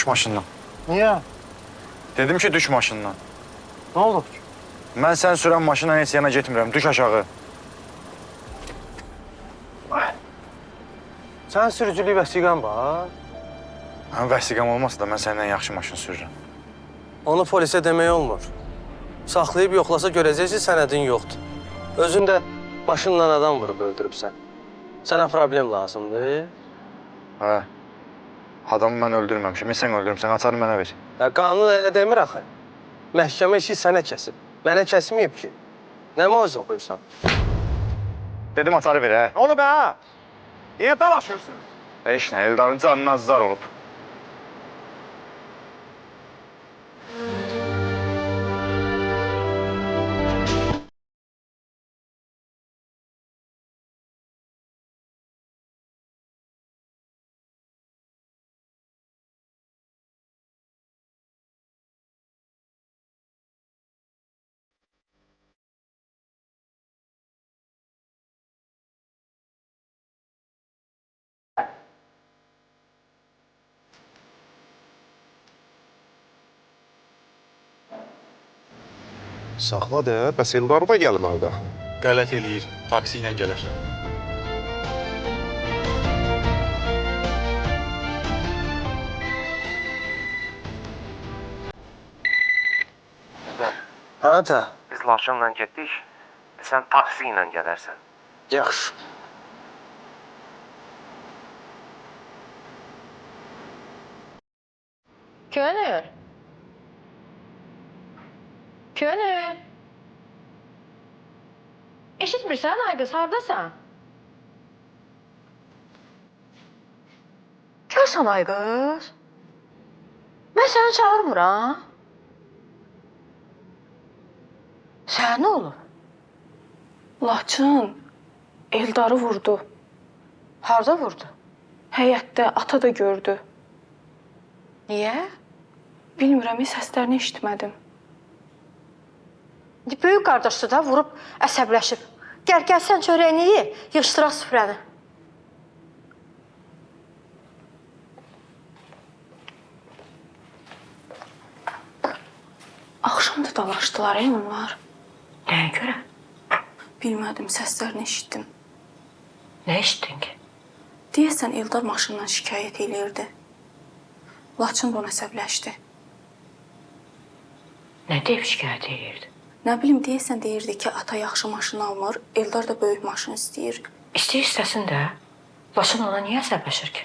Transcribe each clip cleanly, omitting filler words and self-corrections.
Düş maşından. Niye? Dedim ki düş maşından. Ne oldu? Mən sən sürən maşına heç yana getmirəm. Düş aşağı. Sən sürücülük vəsiqən var. Həm vəsiqəm olmasa da mən səndən yaxşı maşın sürürəm. Onu polisə demək olmur. Saxlayıb yoxlasa görəcəksin sənədin yoxdur. Özün də maşınla adam vurub öldürübsən. Sənə problem lazımdır. Hə. Adamı mən öldürməmişim. Sən öldürmüsən, açarı mənə ver. Ya qanun elə demir axı. Məhkəmə işi sənə kəsib. Mənə kəsməyib ki. Nə mövzu oxuyursan? Dedim açarı ver, hə. Onu be ha! Niyə dalaşırsın? Heç nə, Eldarın canına zar olub. Saxla da, bəs Eldar da gəlməlidir. Qələt eləyir, taksi ilə gələr. Hə də. Biz Laçınla getdik, sən taksi ilə gələrsən. Yaxşı. Könül. Könül. Eşitmirsən ay qız, hardasan? Görsən ay qız. Mən səni çağırmıram. Sənə nə olur? Laçın Eldarı vurdu. Harda vurdu? Həyətdə ata da gördü. Niyə? Bilmirəm, səslərini eşitmədim. Böyük qardaşdır da, vurub əsəbləşib. Gəl sən çörəyini ye, yığışdıraq süfrəni. Axşam da dalaşdılar onlar. Nəyə görə? Bilmədim, səslərini eşitdim. Nə eşitdin ki? Deyəsən Eldar maşından şikayət eləyirdi. Laçın da ona əsəbləşdi. Nə deyib şikayət edirdi? Nə bilim, deyəsən deyirdi ki, ata yaxşı maşın almır, Eldar da böyük maşın istəyir. İstəyir istəsin də. Laçın ona niyə əsəbləşir ki?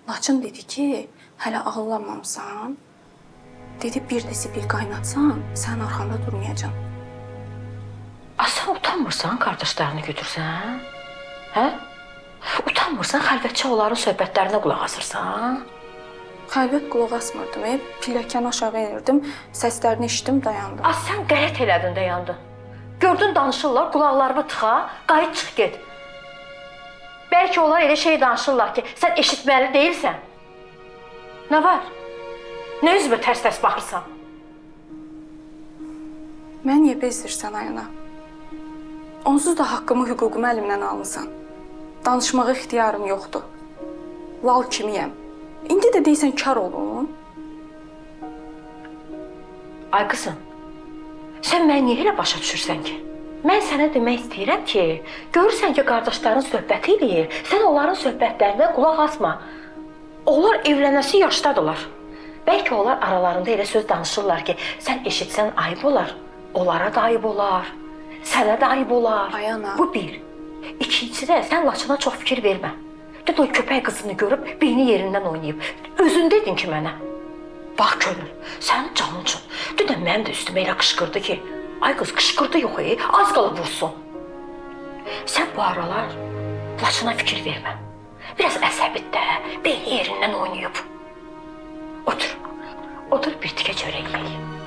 Laçın dedi ki, hələ ağlanmamısan. Dedi, bir də zibil qaynatsan, sən arxanda durmayacaqsan. Sən utanmırsan qardaşlarını götürsən? Hə? Utanmırsan xəlvətçi onların söhbətlərinə qulaq asırsan? Xəlvət qulaq asmırdım, pilləkəni aşağı enirdim, səslərini eşitdim, dayandım. Sən qələt elədin də yandın. Gördün danışırlar, qulaqlarını tıxa, qayıt çıx get. Bəlkə onlar elə şey danışırlar ki, sən eşitməli deyilsən. Nə var? Nə üzümə tərs-tərs baxırsan? Mən niyə bezdirsən ayına? Onsuz da haqqımı, hüququmu əlimdən almısan. Danışmağa ixtiyarım yoxdur. Lal kimiyəm. İndi də deyirsən kar olun. Ay qızım, sən məni niyə elə başa düşürsən ki? Mən sənə demək istəyirəm ki, görürsən ki, qardaşların söhbət eləyir, sən onların söhbətlərinə qulaq asma. Onlar evlənəsi yaşdadılar. Bəlkə onlar aralarında elə söz danışırlar ki, sən eşitsən ayıb olar, onlara da ayıb olar, sənə də ayıb olar. Ay ana. Bu bir. İkincisi də sən Laçına çox fikir vermə. Dün o köpək qızını görüb beyni yerindən oynayıb. Özün dedin ki mənə. Bax Könül, sənin canın üçün. Dün də mənim də üstümə elə qışqırdı ki, ay qız qışqırdı yox, az qala vursun. Sən bu aralar Laçına fikir vermə. Biraz əsəbit də, beyni yerindən oynayıb. Otur bir tikə çörək yeyəyim.